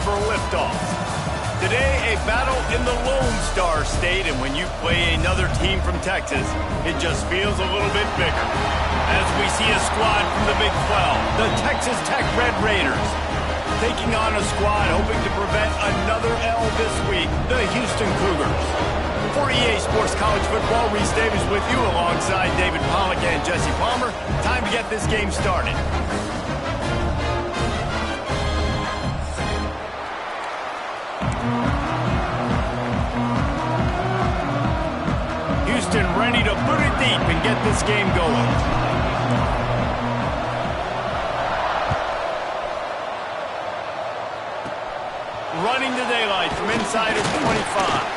for a liftoff. Today, a battle in the Lone Star State, and when you play another team from Texas, it just feels a little bit bigger. As we see a squad from the Big 12, the Texas Tech Red Raiders, taking on a squad hoping to prevent another L this week, the Houston Cougars. For EA Sports College Football, Reese Davis with you alongside David Pollack and Jesse Palmer. Time to get this game started. Houston ready to put it deep and get this game going. Running the daylight from inside his 25.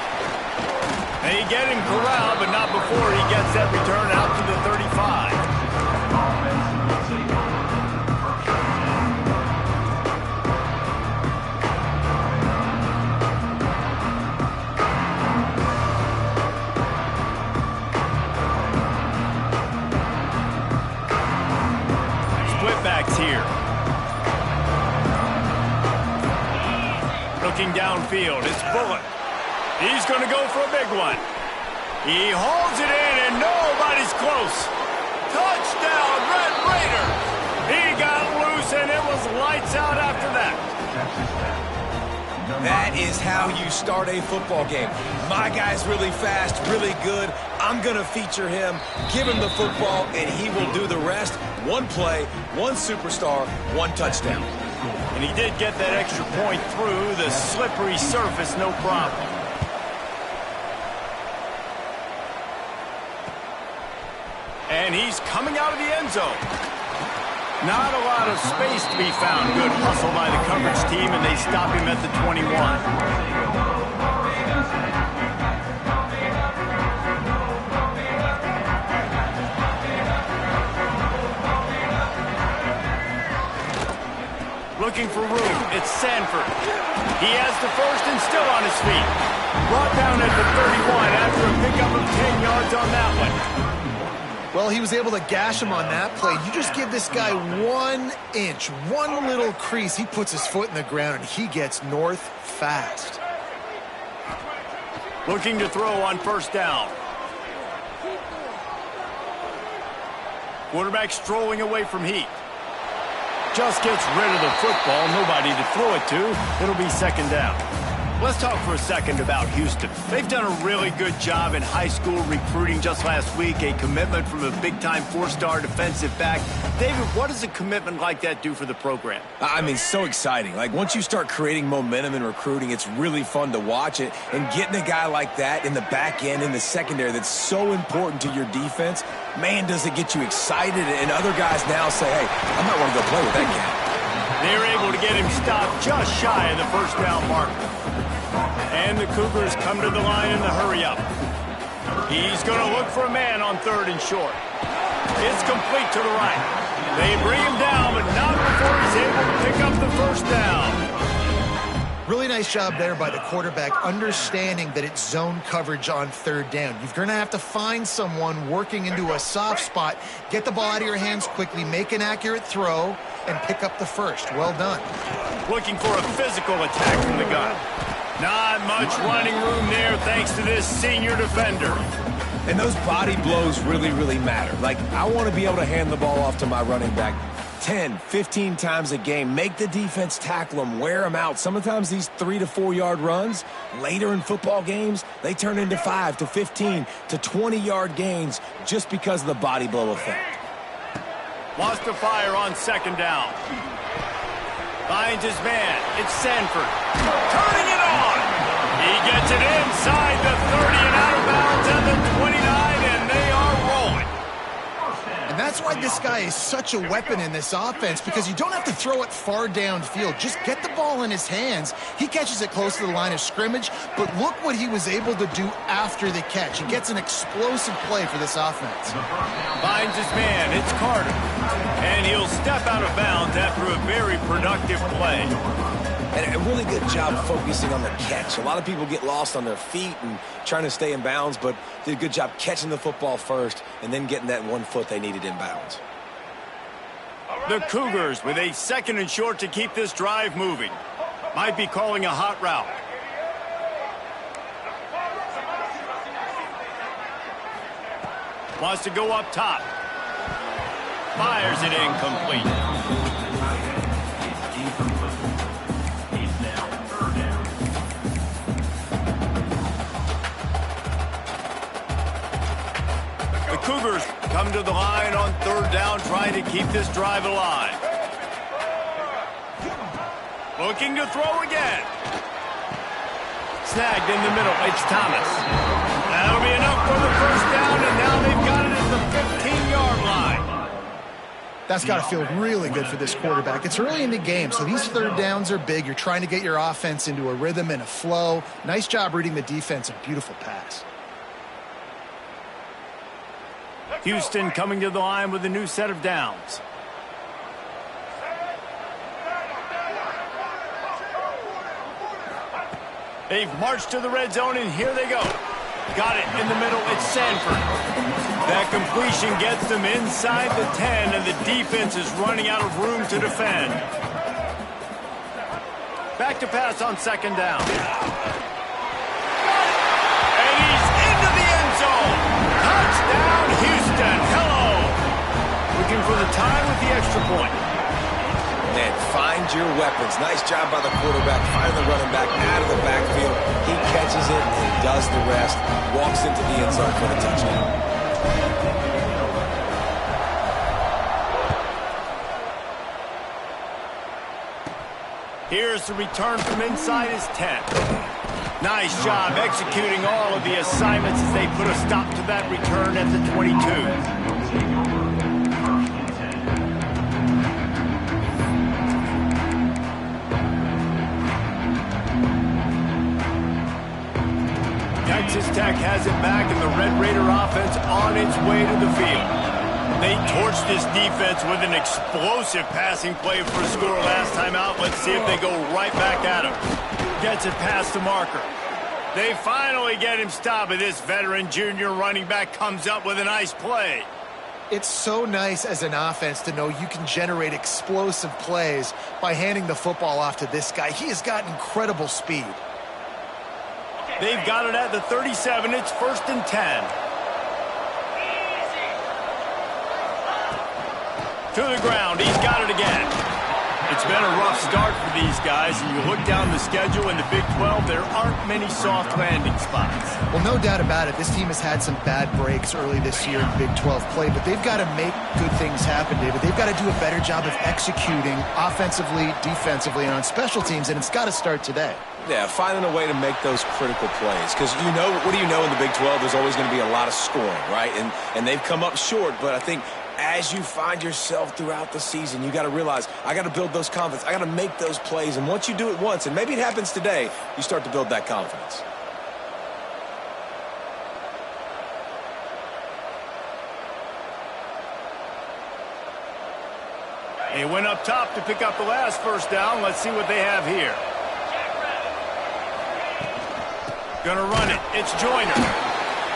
They get him corralled, but not before he gets that return out to the 35. Split backs here. Looking downfield, it's Bullock. He's going to go for a big one. He hauls it in, and nobody's close. Touchdown, Red Raiders! He got loose, and it was lights out after that. That is how you start a football game. My guy's really fast, really good. I'm going to feature him, give him the football, and he will do the rest. One play, one superstar, one touchdown. And he did get that extra point through the slippery surface, no problem. And he's coming out of the end zone. Not a lot of space to be found. Good hustle by the coverage team, and they stop him at the 21. Looking for room. It's Sanford. He has the first and still on his feet. Brought down at the 31 after a pickup of 10 yards on that one. Well, he was able to gash him on that play. You just give this guy 1 inch, one little crease. He puts his foot in the ground, and he gets north fast. Looking to throw on first down. Quarterback strolling away from Heat. Just gets rid of the football. Nobody to throw it to. It'll be second down. Let's talk for a second about Houston. They've done a really good job in high school recruiting. Just last week, a commitment from a big-time 4-star defensive back. David, what does a commitment like that do for the program? I mean, so exciting. Like, once you start creating momentum in recruiting, it's really fun to watch it. And getting a guy like that in the back end, in the secondary, that's so important to your defense, man, does it get you excited. And other guys now say, hey, I might want to go play with that guy. They're able to get him stopped just shy of the first down mark. And the Cougars come to the line in the hurry-up. He's going to look for a man on third and short. It's complete to the right. They bring him down, but not before he's able to pick up the first down. Really nice job there by the quarterback, understanding that it's zone coverage on third down. You're going to have to find someone working into a soft spot, get the ball out of your hands quickly, make an accurate throw, and pick up the first. Well done. Looking for a physical attack from the gun. Not much running room there thanks to this senior defender. And those body blows really, really matter. Like, I want to be able to hand the ball off to my running back 10, 15 times a game. Make the defense tackle them, wear them out. Sometimes these 3 to 4 yard runs, later in football games, they turn into 5 to 15 to 20 yard gains just because of the body blow effect. Lost to fire on second down. Finds his man. It's Sanford. Turning it on. He gets it inside the 30 and out of bounds at the 29, and they are rolling. And that's why this guy is such a weapon in this offense, because you don't have to throw it far downfield. Just get the ball in his hands. He catches it close to the line of scrimmage, but look what he was able to do after the catch. He gets an explosive play for this offense. Finds his man. It's Carter. And he'll step out of bounds after a very productive play. And a really good job focusing on the catch. A lot of people get lost on their feet and trying to stay in bounds, but did a good job catching the football first and then getting that 1 foot they needed in bounds. The Cougars with a second and short to keep this drive moving. Might be calling a hot route. Wants to go up top. Fires it incomplete. The Cougars come to the line on third down, trying to keep this drive alive. Looking to throw again. Snagged in the middle. It's Thomas. That'll be enough for the first down, and now they've got it at the 15-yard line. That's got to feel really good for this quarterback. It's early in the game, so these third downs are big. You're trying to get your offense into a rhythm and a flow. Nice job reading the defense. A beautiful pass. Houston coming to the line with a new set of downs. They've marched to the red zone, and here they go. Got it in the middle. It's Sanford. That completion gets them inside the 10, and the defense is running out of room to defend. Back to pass on second down. And he's into the end zone. Touchdown, Houston. Hello. Looking for the tie with the extra point. And find your weapons. Nice job by the quarterback, finding the running back out of the backfield. He catches it and does the rest. Walks into the end zone for the touchdown. Here's the return from inside his 10. Nice job executing all of the assignments as they put a stop to that return at the 22. Texas Tech has it back, and the Red Raider offense on its way to the field. They torched this defense with an explosive passing play for a score last time out. Let's see if they go right back at him. Gets it past the marker. They finally get him stopped, and this veteran junior running back comes up with a nice play. It's so nice as an offense to know you can generate explosive plays by handing the football off to this guy. He has got incredible speed. They've got it at the 37. It's 1st and 10. To the ground. He's got it again. It's been a rough start for these guys, and you look down the schedule in the Big 12, there aren't many soft landing spots. Well, no doubt about it. This team has had some bad breaks early this year in Big 12 play, but they've got to make good things happen, David. They've got to do a better job of executing offensively, defensively, and on special teams, and it's got to start today. Yeah, finding a way to make those critical plays. Because you know, what do you know in the Big 12? There's always going to be a lot of scoring, right? And they've come up short, but I think as you find yourself throughout the season, you got to realize, I got to build those confidence. I got to make those plays. And once you do it once, and maybe it happens today, you start to build that confidence. They went up top to pick up the last first down. Let's see what they have here. Gonna run it. It's Joyner.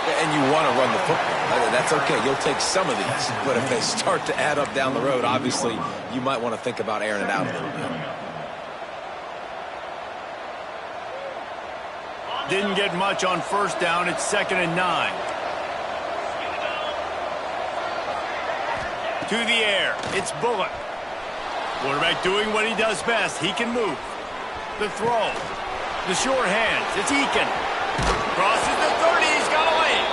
And you want to run the football. That's okay. You'll take some of these. But if they start to add up down the road, obviously, you might want to think about airing it out a little bit. Didn't get much on first down. It's 2nd and 9. To the air. It's Bullock. Quarterback doing what he does best. He can move. The throw. The short hands. It's Eakin. Crosses the 30. He's got a lane.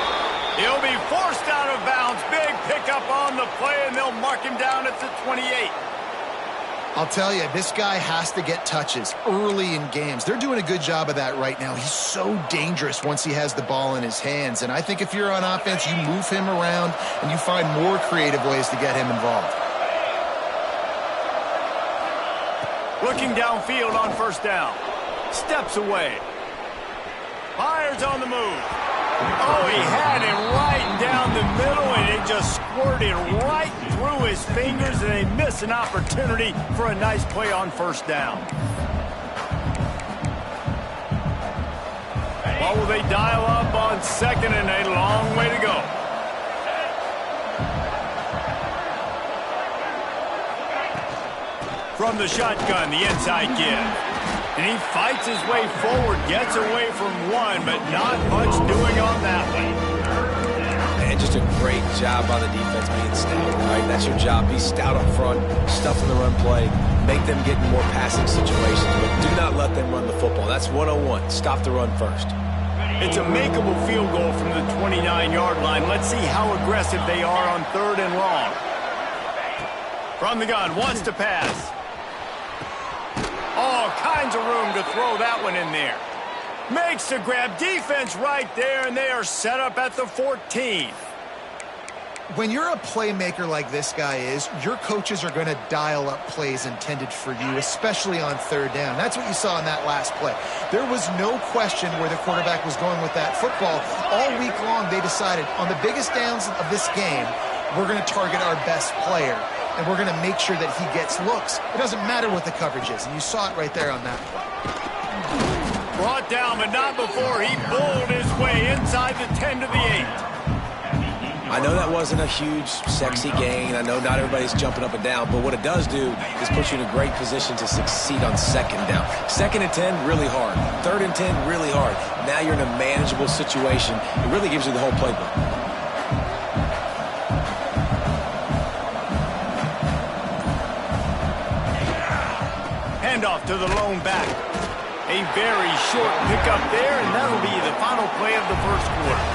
He'll be forced out of bounds. Big pickup on the play, and they'll mark him down at the 28. I'll tell you, this guy has to get touches early in games. They're doing a good job of that right now. He's so dangerous once he has the ball in his hands. And I think if you're on offense, you move him around and you find more creative ways to get him involved. Looking downfield on first down. Steps away. Fires on the move. Oh, he had it right down the middle, and it just squirted right through his fingers, and they miss an opportunity for a nice play on first down. What will they dial up on 2nd and 8? A long way to go. From the shotgun, the inside give. And he fights his way forward, gets away from one, but not much doing on that one. And just a great job by the defense being stout, right? That's your job. Be stout up front, stuff in the run play, make them get in more passing situations, but do not let them run the football. That's 101. Stop the run first. It's a makeable field goal from the 29-yard line. Let's see how aggressive they are on 3rd and long. From the gun, wants to pass. All kinds of room to throw that one in there. Makes the grab, defense right there, and they are set up at the 14. When you're a playmaker like this guy is, your coaches are going to dial up plays intended for you, especially on 3rd down. That's what you saw in that last play. There was no question where the quarterback was going with that football. All week long, they decided on the biggest downs of this game, we're going to target our best player, and we're going to make sure that he gets looks. It doesn't matter what the coverage is, and you saw it right there on that play. Brought down, but not before he bowled his way inside the 10 to the 8. I know that wasn't a huge, sexy gain. I know not everybody's jumping up and down, but what it does do is put you in a great position to succeed on 2nd down. 2nd and 10, really hard. 3rd and 10, really hard. Now you're in a manageable situation. It really gives you the whole playbook. Handoff to the lone back. A very short pickup there, and that'll be the final play of the first quarter.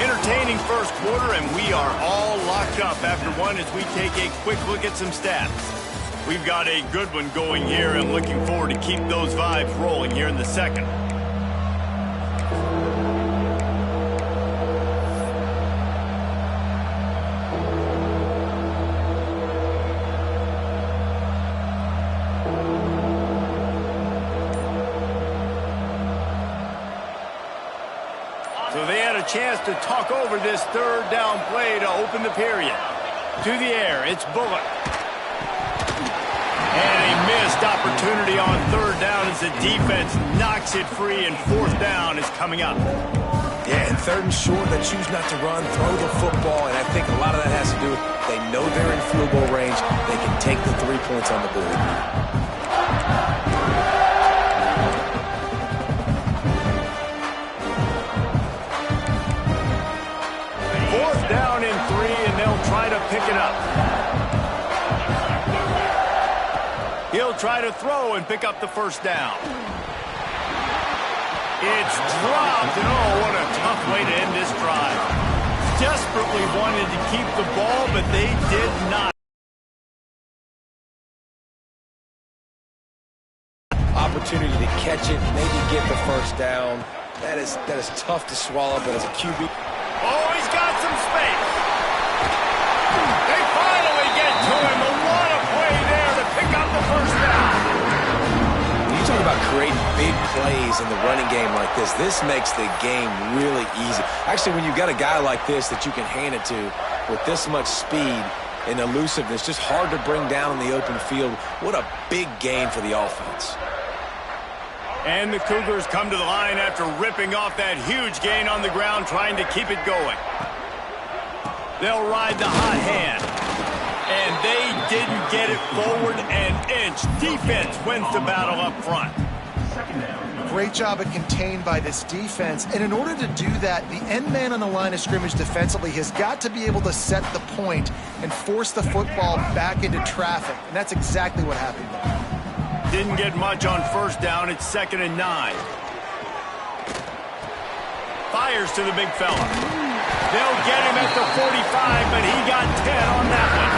Entertaining first quarter, and we are all locked up after one as we take a quick look at some stats. We've got a good one going here, and looking forward to keep those vibes rolling here in the second. So they had a chance to talk over this 3rd down play to open the period. To the air, it's Bullock. And a missed opportunity on 3rd down as the defense knocks it free, and 4th down is coming up. Yeah, and 3rd and short, they choose not to run, throw the football, and I think a lot of that has to do with they know they're in field goal range. They can take the 3 points on the board. 4th down and 3, and they'll try to pick it up. He'll try to throw and pick up the 1st down. It's dropped, and oh, what a tough way to end this drive. Desperately wanted to keep the ball, but they did not. Opportunity to catch it, maybe get the 1st down. That is tough to swallow, but as a QB... Oh, he's got some space. They finally get to him. What a play there to pick up the 1st down. When you talk about creating big plays in the running game like this makes the game really easy. Actually, when you've got a guy like this that you can hand it to with this much speed and elusiveness, just hard to bring down in the open field, what a big gain for the offense. And the Cougars come to the line after ripping off that huge gain on the ground, trying to keep it going. They'll ride the hot hand. And they didn't get it forward an inch. Defense wins the battle up front. Great job at contained by this defense. And in order to do that, the end man on the line of scrimmage defensively has got to be able to set the point and force the football back into traffic. And that's exactly what happened there. Didn't get much on 1st down. It's 2nd and 9. Fires to the big fella. They'll get him at the 45, but he got 10 on that one.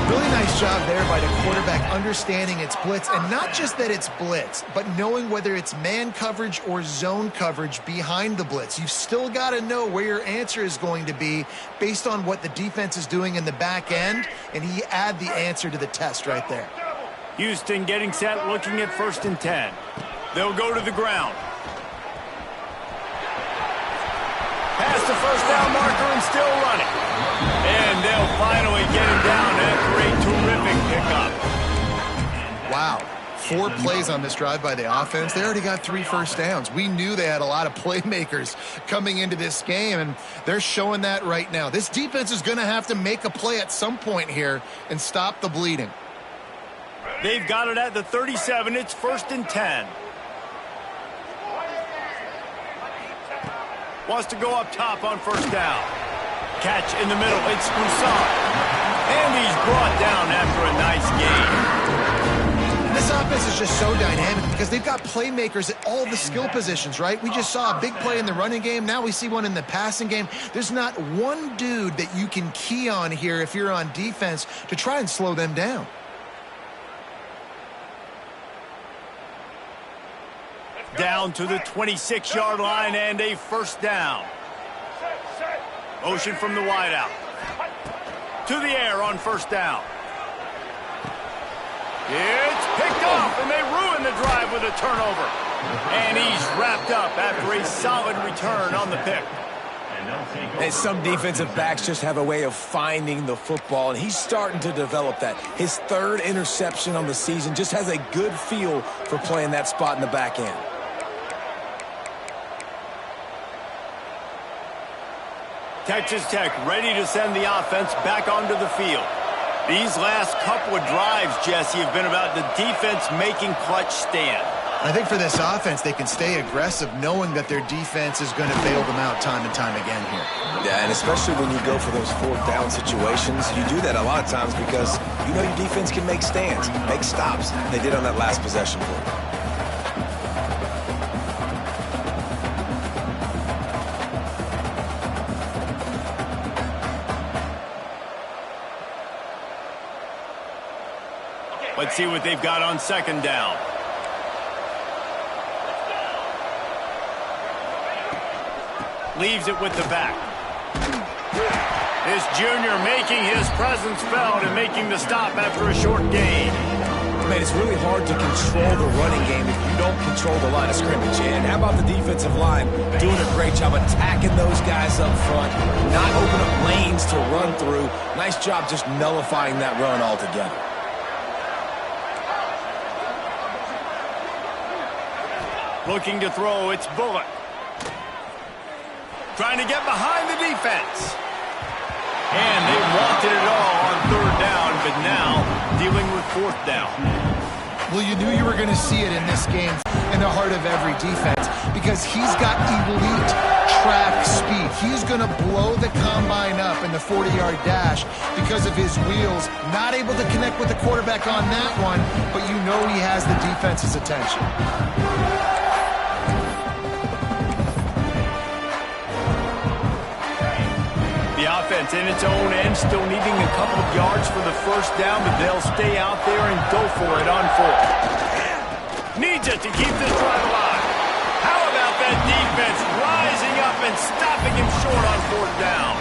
Really nice job there by the quarterback understanding it's blitz, and not just that it's blitz, but knowing whether it's man coverage or zone coverage behind the blitz. You've still got to know where your answer is going to be based on what the defense is doing in the back end, and he add the answer to the test right there. Houston getting set, looking at 1st and 10. They'll go to the ground. Past the 1st down marker and still running. And they'll finally get him down after a terrific pickup. Wow. 4 plays on this drive by the offense. They already got 3 1st downs. We knew they had a lot of playmakers coming into this game, and they're showing that right now. This defense is going to have to make a play at some point here and stop the bleeding. They've got it at the 37. It's 1st and 10. Wants to go up top on 1st down. Catch in the middle. It's Broussard. And he's brought down after a nice gain. This offense is just so dynamic because they've got playmakers at all the skill positions, right? We just saw a big play in the running game. Now we see one in the passing game. There's not one dude that you can key on here if you're on defense to try and slow them down. Down to the 26-yard line and a 1st down. Motion from the wideout. To the air on 1st down. It's picked off, and they ruin the drive with a turnover. And he's wrapped up after a solid return on the pick. And some defensive backs just have a way of finding the football, and he's starting to develop that. His 3rd interception on the season, just has a good feel for playing that spot in the back end. Texas Tech ready to send the offense back onto the field. These last couple of drives, Jesse, have been about the defense making clutch stand. I think for this offense, they can stay aggressive knowing that their defense is going to bail them out time and time again here. Yeah, and especially when you go for those 4th down situations, you do that a lot of times because you know your defense can make stands, make stops. They did on that last possession for you. Let's see what they've got on 2nd down. Leaves it with the back. This junior making his presence felt and making the stop after a short gain. Man, it's really hard to control the running game if you don't control the line of scrimmage. And how about the defensive line doing a great job attacking those guys up front, not opening up lanes to run through. Nice job just nullifying that run altogether. Looking to throw, it's Bullock. Trying to get behind the defense. And they wanted it all on 3rd down, but now dealing with 4th down. Well, you knew you were going to see it in this game in the heart of every defense because he's got elite track speed. He's going to blow the combine up in the 40-yard dash because of his wheels. Not able to connect with the quarterback on that one, but you know he has the defense's attention. The offense in its own end, still needing a couple of yards for the 1st down, but they'll stay out there and go for it on 4th. Needs it to keep this drive alive. How about that defense rising up and stopping him short on 4th down?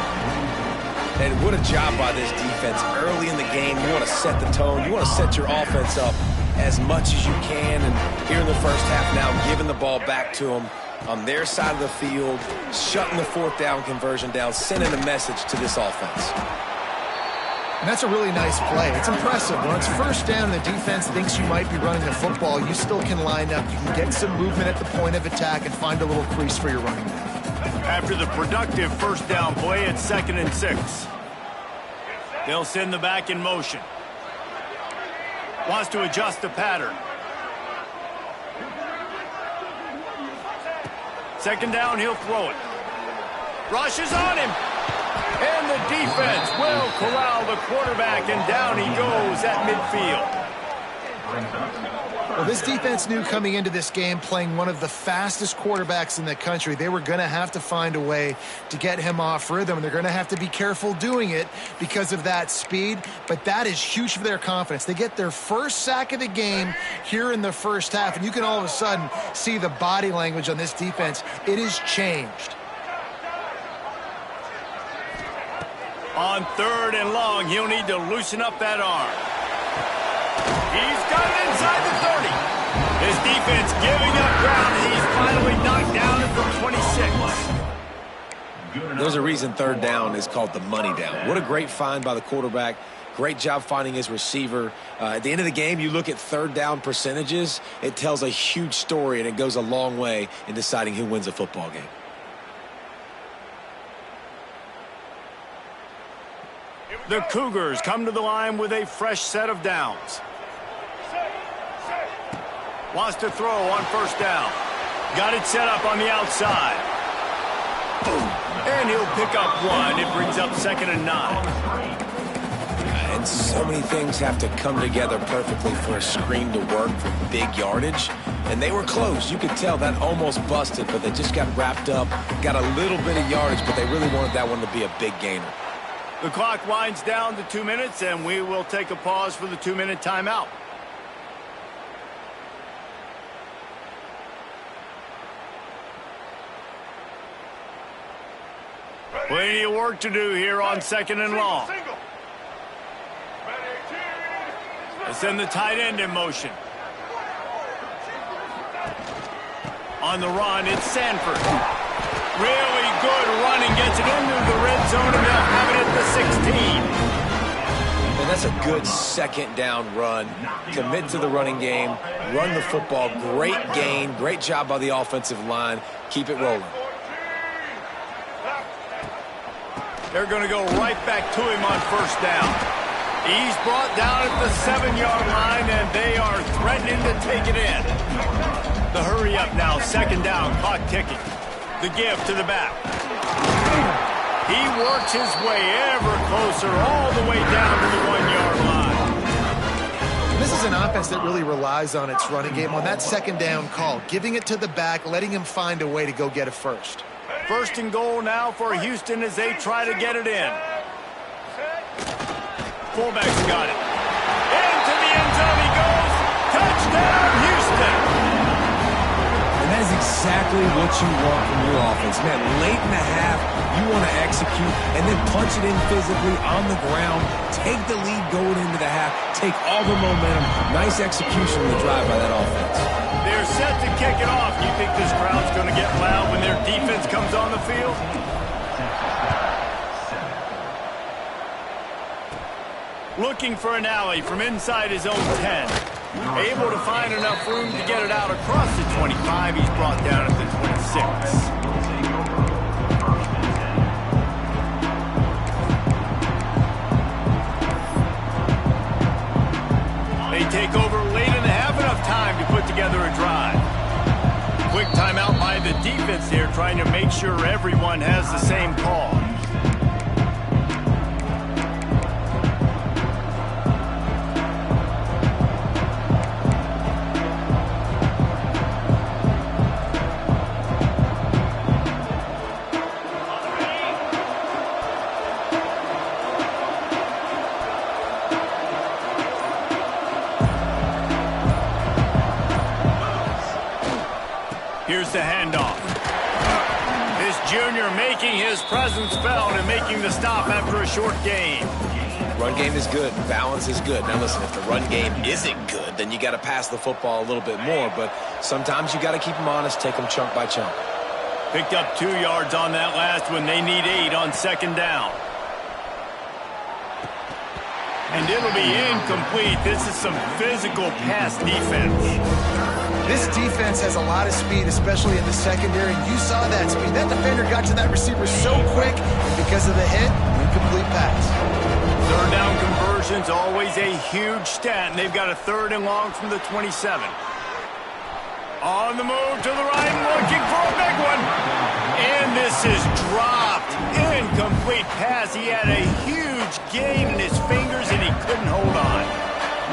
And what a job by this defense. Early in the game, you want to set the tone. You want to set your offense up as much as you can. And here in the 1st half now, giving the ball back to them on their side of the field, shutting the 4th down conversion down, sending a message to this offense. And that's a really nice play. It's impressive. When it's 1st down and the defense thinks you might be running the football, you still can line up. You can get some movement at the point of attack and find a little crease for your running back. After the productive 1st down play, it's 2nd and 6. They'll send the back in motion. Wants to adjust the pattern. 2nd down, he'll throw it. Rushes on him. And the defense will corral the quarterback, and down he goes at midfield. Well, this defense knew coming into this game, playing one of the fastest quarterbacks in the country, they were going to have to find a way to get him off rhythm, and they're going to have to be careful doing it because of that speed, but that is huge for their confidence. They get their 1st sack of the game here in the 1st half, and you can all of a sudden see the body language on this defense. It has changed. On 3rd and long, he'll need to loosen up that arm. He's got it inside the 30. This defense giving up ground, and he's finally knocked down from 26. There's a reason 3rd down is called the money down. What a great find by the quarterback. Great job finding his receiver. At the end of the game, you look at 3rd down percentages. It tells a huge story, and it goes a long way in deciding who wins a football game. The Cougars come to the line with a fresh set of downs. Wants to throw on first down. Got it set up on the outside. And he'll pick up one. It brings up 2nd and 9. And so many things have to come together perfectly for a screen to work for big yardage. And they were close. You could tell that almost busted, but they just got wrapped up, got a little bit of yardage, but they really wanted that one to be a big gainer. The clock winds down to 2 minutes, and we will take a pause for the 2-minute timeout. Plenty of work to do here on 2nd and long. They send the tight end in motion. On the run, it's Sanford. Really good running, gets it into the red zone, and they'll have it at the 16. And that's a good 2nd down run. Commit to the running game, run the football. Great gain, great job by the offensive line. Keep it rolling. They're going to go right back to him on first down. He's brought down at the 7-yard line, and they are threatening to take it in. The hurry up now, 2nd down, clock ticking. The give to the back. He works his way ever closer, all the way down to the 1-yard line. This is an offense that really relies on its running game on that 2nd down call, giving it to the back, letting him find a way to go get it first. 1st and goal now for Houston as they try to get it in. Fullback's got it. Into the end zone he goes. Touchdown, Houston. And that is exactly what you want from your offense. Man, late in the half, you want to execute and then punch it in physically on the ground. Take the lead going into the half. Take all the momentum. Nice execution on the drive by that offense. They're set to kick it off. You think this crowd's going to get loud when their defense comes on the field? Looking for an alley from inside his own 10. Able to find enough room to get it out across the 25. He's brought down at the 26. They take over late in the half, enough time to put together a drive. Quick timeout by the defense there, trying to make sure everyone has the same call. Here's the handoff. This junior making his presence felt and making the stop after a short gain. Run game is good. Balance is good. Now listen, if the run game isn't good, then you got to pass the football a little bit more. But sometimes you got to keep them honest, take them chunk by chunk. Picked up 2 yards on that last one. They need 8 on 2nd down. And it'll be incomplete. This is some physical pass defense. This defense has a lot of speed, especially in the secondary. You saw that speed. That defender got to that receiver so quick, and because of the hit, incomplete pass. 3rd down conversion's always a huge stat, and they've got a 3rd and long from the 27. On the move to the right, looking for a big one. And this is dropped. Incomplete pass. He had a huge gain in his fingers, and he couldn't hold on.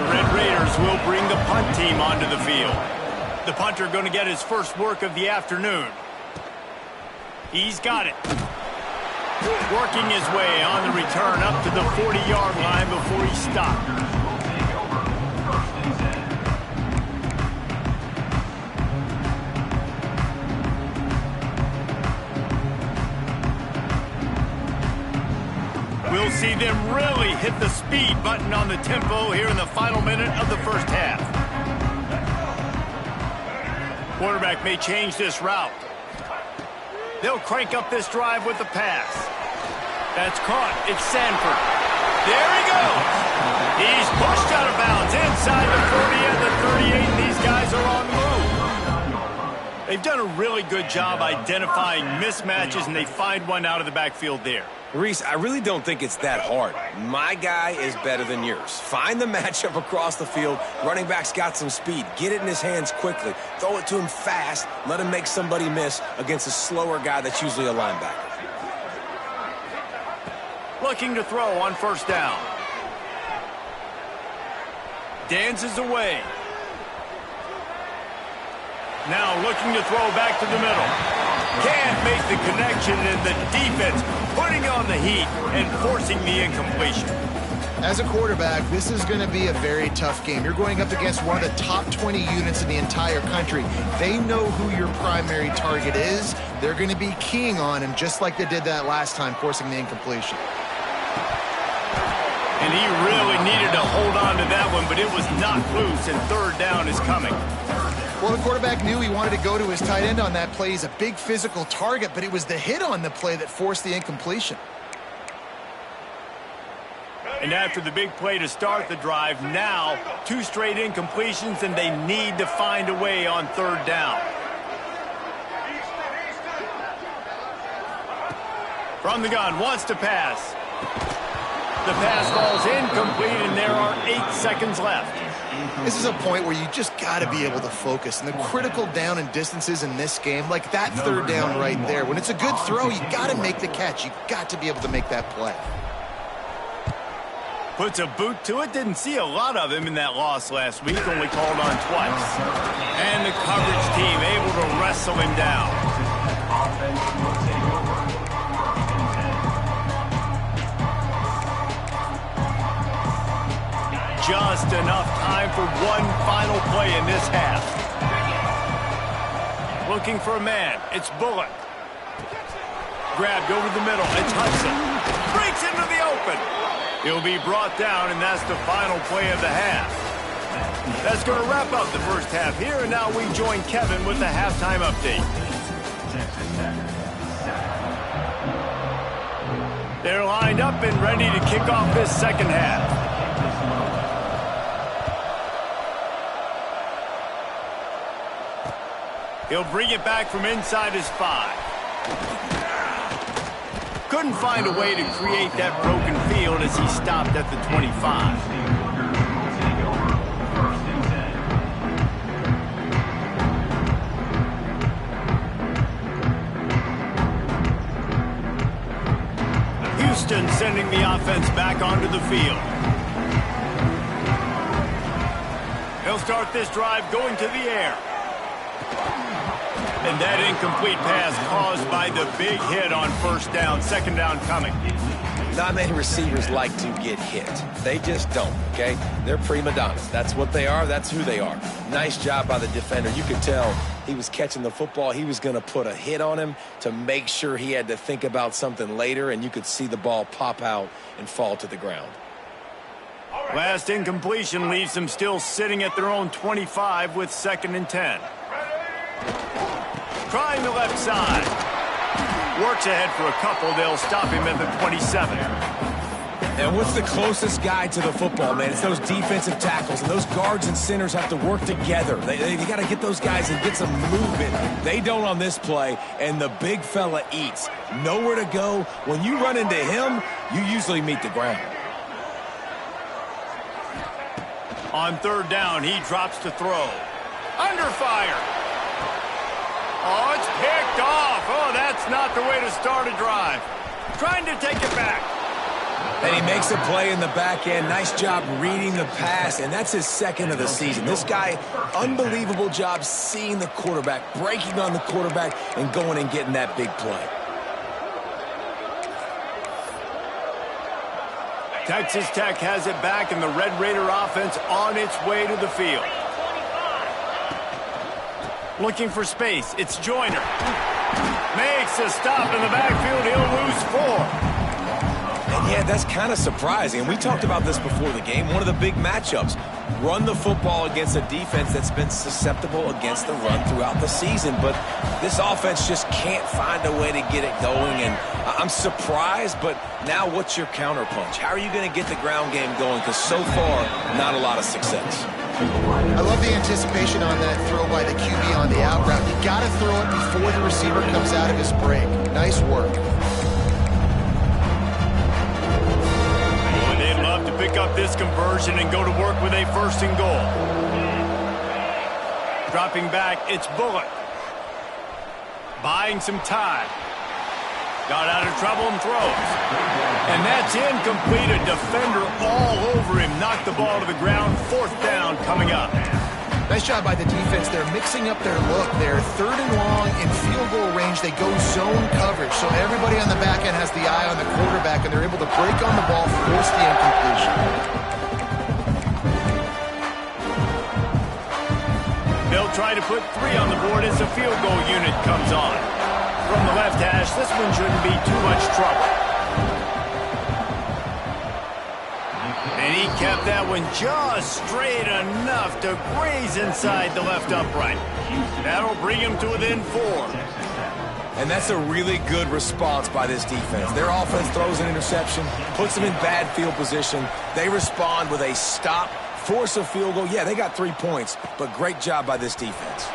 The Red Raiders will bring the punt team onto the field. The punter going to get his first work of the afternoon. He's got it. Working his way on the return up to the 40-yard line before he stopped. We'll see them really hit the speed button on the tempo here in the final minute of the first half. Quarterback may change this route. They'll crank up this drive with the pass. That's caught. It's Sanford. There he goes. He's pushed out of bounds inside the 40 and the 38. These guys are on the move. They've done a really good job identifying mismatches, and they find one out of the backfield there. Reese, I really don't think it's that hard. My guy is better than yours. Find the matchup across the field. Running back's got some speed. Get it in his hands quickly. Throw it to him fast. Let him make somebody miss against a slower guy that's usually a linebacker. Looking to throw on first down. Dances away. Now looking to throw back to the middle. Can't make the connection, and the defense putting on the heat and forcing the incompletion. As a quarterback, this is going to be a very tough game. You're going up against one of the top 20 units in the entire country. They know who your primary target is. They're going to be keying on him just like they did that last time, forcing the incompletion. And he really needed to hold on to that one, but it was knocked loose, and third down is coming. Well, the quarterback knew he wanted to go to his tight end on that play. He's a big physical target, but it was the hit on the play that forced the incompletion. And after the big play to start the drive, now 2 straight incompletions, and they need to find a way on third down. From the gun, wants to pass. The pass falls incomplete, and there are 8 seconds left. This is a point where you just got to be able to focus. And the critical down and distances in this game, like that third down right there, when it's a good throw, you got to make the catch. You got to be able to make that play. Puts a boot to it. Didn't see a lot of him in that loss last week. Only called on twice. And the coverage team able to wrestle him down. Just enough time for one final play in this half. Looking for a man. It's Bullock. Grabbed over the middle. It's Hudson. Breaks into the open. He'll be brought down, and that's the final play of the half. That's going to wrap up the first half here, and now we join Kevin with the halftime update. They're lined up and ready to kick off this second half. He'll bring it back from inside his 5. Couldn't find a way to create that broken field as he stopped at the 25. Houston sending the offense back onto the field. He'll start this drive going to the air. And that incomplete pass caused by the big hit on first down. Second down coming. Not many receivers like to get hit. They just don't, okay? They're prima donnas. That's what they are. That's who they are. Nice job by the defender. You could tell he was catching the football. He was going to put a hit on him to make sure he had to think about something later, and you could see the ball pop out and fall to the ground. Last incompletion leaves them still sitting at their own 25 with 2nd and 10. Trying the left side. Works ahead for a couple. They'll stop him at the 27. And what's the closest guy to the football, man? It's those defensive tackles, and those guards and centers have to work together. They got to get those guys and get some movement. They don't on this play, and the big fella eats. Nowhere to go. When you run into him, you usually meet the ground. On third down, he drops to throw. Under fire. Oh, it's picked off. Oh, that's not the way to start a drive. Trying to take it back. And he makes a play in the back end. Nice job reading the pass, and that's his 2nd of the season. This guy, unbelievable job seeing the quarterback, breaking on the quarterback, and going and getting that big play. Texas Tech has it back, and the Red Raider offense on its way to the field. Looking for space. It's Joyner. Makes a stop in the backfield. He'll lose 4. And yeah, that's kind of surprising. We talked about this before the game. One of the big matchups. Run the football against a defense that's been susceptible against the run throughout the season. But this offense just can't find a way to get it going. And I'm surprised, but now what's your counterpunch? How are you going to get the ground game going? Because so far, not a lot of success. I love the anticipation on that throw by the QB on the out route. You got to throw it before the receiver comes out of his break. Nice work. off this conversion and go to work with a 1st and goal. Dropping back, it's Bullock. Buying some time. Got out of trouble and throws. And that's incomplete. A defender all over him. Knocked the ball to the ground. 4th down coming up. Nice job by the defense. They're mixing up their look. They're 3rd and long in field goal range. They go zone coverage. So everybody on the back end has the eye on the quarterback, and they're able to break on the ball, force the incompletion. They'll try to put 3 on the board as the field goal unit comes on. From the left hash, this one shouldn't be too much trouble. And he kept that one just straight enough to graze inside the left upright. That'll bring him to within 4. And that's a really good response by this defense. Their offense throws an interception, puts them in bad field position. They respond with a stop, force a field goal. Yeah, they got 3 points, but great job by this defense.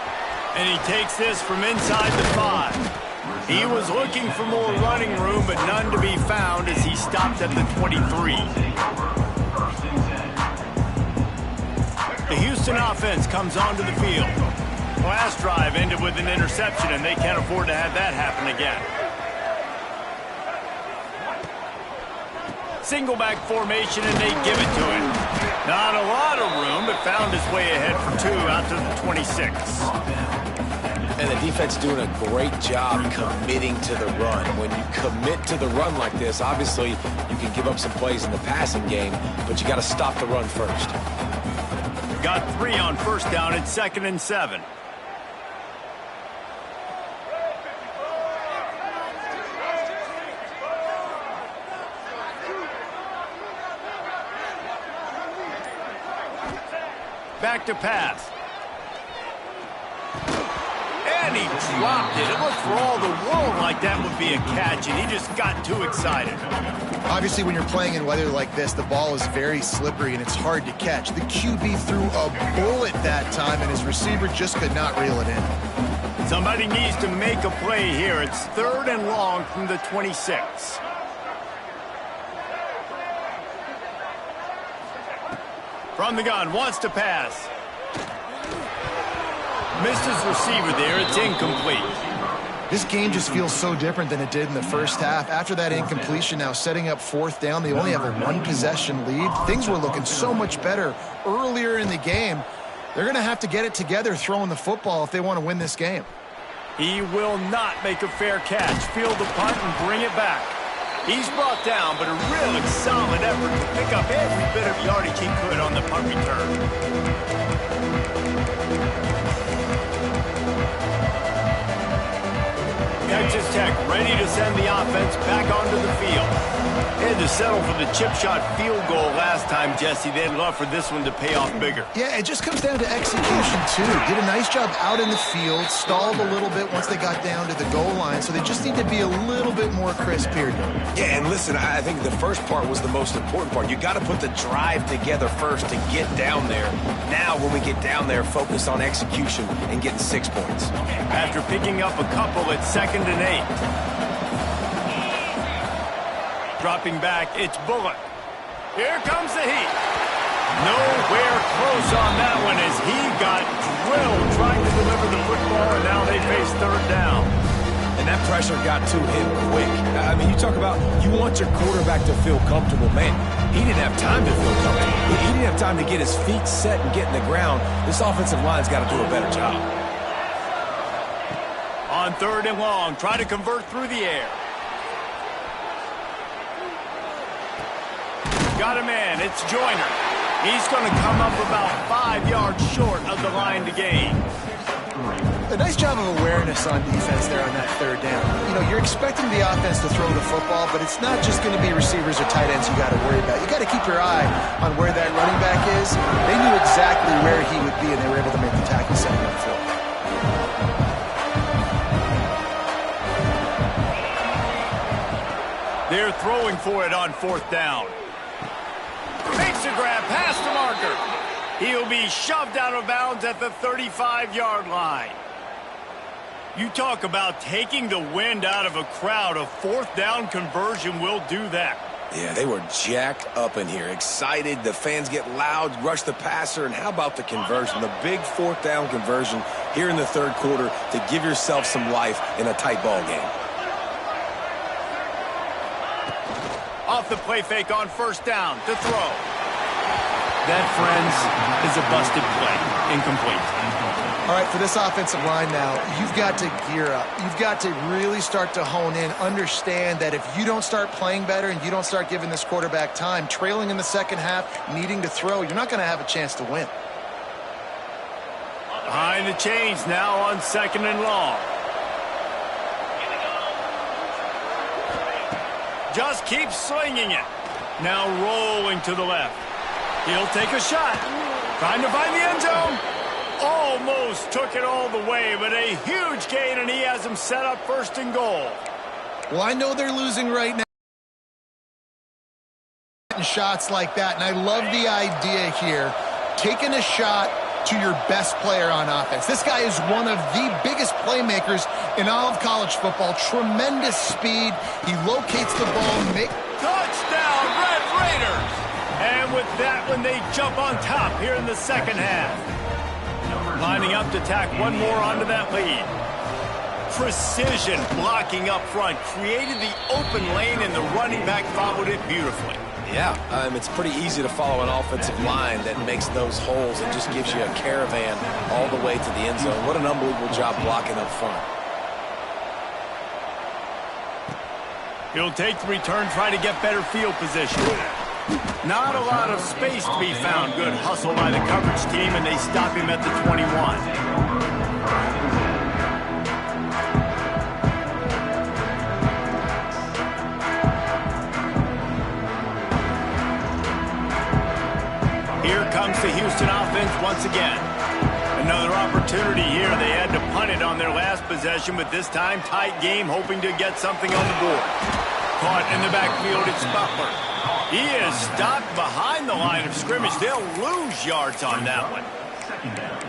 And he takes this from inside the 5. He was looking for more running room, but none to be found as he stopped at the 23. The Houston offense comes onto the field. Last drive ended with an interception, and they can't afford to have that happen again. Single back formation, and they give it to him. Not a lot of room, but found his way ahead for 2 out to the 26. And the defense doing a great job committing to the run. When you commit to the run like this, obviously you can give up some plays in the passing game, but you got to stop the run first. Got 3 on 1st down at 2nd and 7. Back to pass. And he dropped it. It looked for all the world like that would be a catch, and he just got too excited. Obviously, when you're playing in weather like this, the ball is very slippery, and it's hard to catch. The QB threw a bullet that time, and his receiver just could not reel it in. Somebody needs to make a play here. It's 3rd and long from the 26. From the gun, wants to pass. Missed his receiver there. It's incomplete. This game just feels so different than it did in the first half. After that incompletion, now setting up 4th down, they only have a 1-possession lead. Things were looking so much better earlier in the game. They're going to have to get it together throwing the football if they want to win this game. He will not make a fair catch. Field the punt and bring it back. He's brought down, but a really solid effort to pick up every bit of yardage he could on the punt return. Texas Tech ready to send the offense back onto the field. They had to settle for the chip shot field goal last time, Jesse. They'd love for this one to pay off bigger. Yeah, it just comes down to execution, too. Did a nice job out in the field, stalled a little bit once they got down to the goal line, so they just need to be a little bit more crisp here. Yeah, and listen, I think the first part was the most important part. You got to put the drive together first to get down there. Now, when we get down there, focus on execution and getting 6 points. After picking up a couple at 2nd and 8. Dropping back, it's Bullock. Here comes the heat. Nowhere close on that one as he got drilled trying to deliver the football, and now they face 3rd down. And that pressure got to him quick. I mean, you talk about you want your quarterback to feel comfortable. Man, he didn't have time to feel comfortable. He didn't have time to get his feet set and get in the ground. This offensive line's got to do a better job. On 3rd and long, try to convert through the air. Got a man, it's Joyner. He's going to come up about 5 yards short of the line to gain. A nice job of awareness on defense there on that 3rd down. You know, you're expecting the offense to throw the football, but it's not just going to be receivers or tight ends you got to worry about. You got to keep your eye on where that running back is. They knew exactly where he would be, and they were able to make the tackle setting up for him. They're throwing for it on 4th down. Makes a grab past the marker. He'll be shoved out of bounds at the 35-yard line. You talk about taking the wind out of a crowd. A 4th down conversion will do that. Yeah, they were jacked up in here, excited. The fans get loud, rush the passer, and how about the conversion? The big fourth down conversion here in the third quarter to give yourself some life in a tight ball game. Off the play fake on first down to throw. That, friends, is a busted play. Incomplete. All right, for this offensive line now, you've got to gear up. You've got to really start to hone in, understand that if you don't start playing better and you don't start giving this quarterback time, trailing in the second half, needing to throw, you're not going to have a chance to win. Behind the chains now on second and long. Just keeps slinging it. Now rolling to the left. He'll take a shot. Trying to find the end zone. Almost took it all the way, but a huge gain, and he has him set up first and goal. Well, I know they're losing right now. Shots like that, and I love the idea here. Taking a shot to your best player on offense. This guy is one of the biggest playmakers in all of college football. Tremendous speed. He locates the ball. Touchdown, Red Raiders! And with that one, they jump on top here in the second half. Lining up to tack one more onto that lead. Precision blocking up front. Created the open lane, and the running back followed it beautifully. Yeah, it's pretty easy to follow an offensive line that makes those holes and just gives you a caravan all the way to the end zone. What an unbelievable job blocking up front. He'll take the return, try to get better field position. Not a lot of space to be found. Good hustle by the coverage team, and they stop him at the 21. Here comes the Houston offense once again. Another opportunity here. They had to punt it on their last possession, but this time tight game, hoping to get something on the board. Caught in the backfield, it's Butler. He is stopped behind the line of scrimmage. They'll lose yards on that one.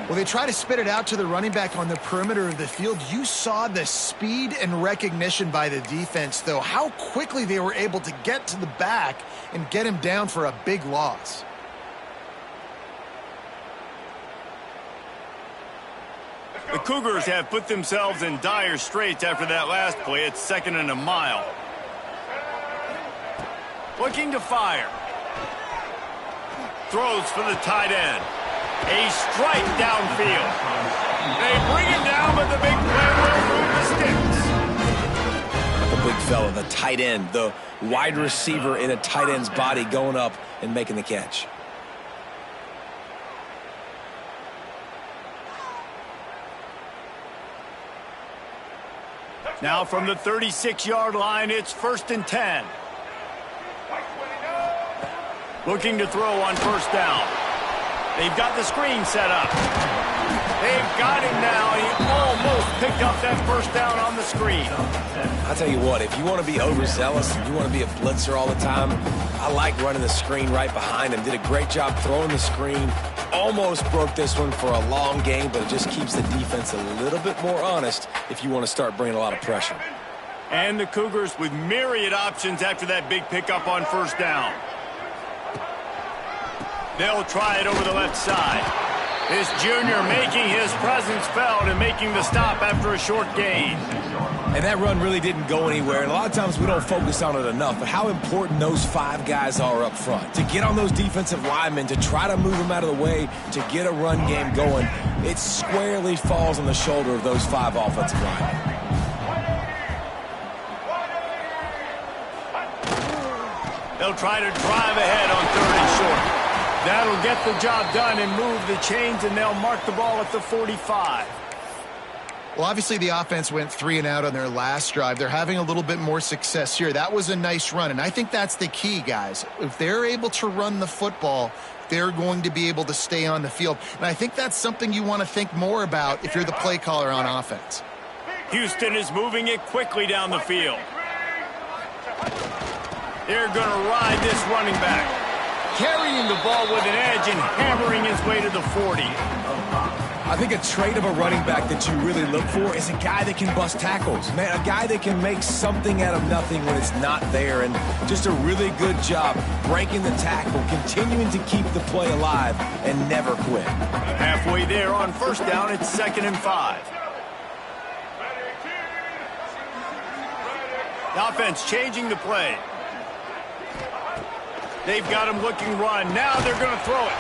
Well, they try to spit it out to the running back on the perimeter of the field. You saw the speed and recognition by the defense, though. How quickly they were able to get to the back and get him down for a big loss. The Cougars have put themselves in dire straits after that last play. It's second and a mile. Looking to fire. Throws for the tight end. A strike downfield. They bring him down, but the big play will move the sticks. The big fella, the tight end, the wide receiver in a tight end's body going up and making the catch. Now from the 36-yard line, it's first and 10. Looking to throw on first down. They've got the screen set up. They've got him now. He almost picked up that first down on the screen. I'll tell you what, if you want to be overzealous, if you want to be a blitzer all the time, I like running the screen right behind him. Did a great job throwing the screen. Almost broke this one for a long game, but it just keeps the defense a little bit more honest if you want to start bringing a lot of pressure. And the Cougars with myriad options after that big pickup on first down. They'll try it over the left side. This junior making his presence felt and making the stop after a short gain. And that run really didn't go anywhere. And a lot of times we don't focus on it enough, but how important those five guys are up front. To get on those defensive linemen, to try to move them out of the way, to get a run game going, it squarely falls on the shoulder of those five offensive linemen. They'll try to drive ahead on third and short. That'll get the job done and move the chains, and they'll mark the ball at the 45. Well, obviously the offense went 3 and out on their last drive. They're having a little bit more success here. That was a nice run, and I think that's the key, guys. If they're able to run the football, they're going to be able to stay on the field. And I think that's something you want to think more about if you're the play caller on offense. Houston is moving it quickly down the field. They're going to ride this running back. Carrying the ball with an edge and hammering his way to the 40. I I think a trait of a running back that you really look for is a guy that can bust tackles. Man, a guy that can make something out of nothing when it's not there. And just a really good job breaking the tackle, continuing to keep the play alive, and never quit. Halfway there on first down, it's 2nd and 5. The offense changing the play. They've got him looking run. Now they're going to throw it.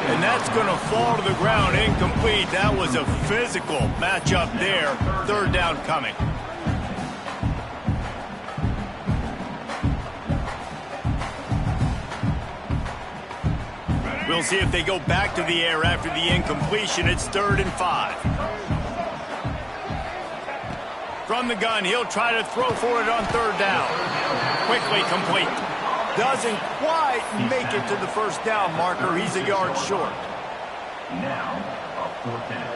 And that's going to fall to the ground, incomplete. That was a physical matchup there. 3rd down coming. We'll see if they go back to the air after the incompletion. It's 3rd and 5. From the gun, he'll try to throw for it on 3rd down. Quickly complete. Doesn't quite make it to the first down marker. He's a yard short. Now, a 4th down.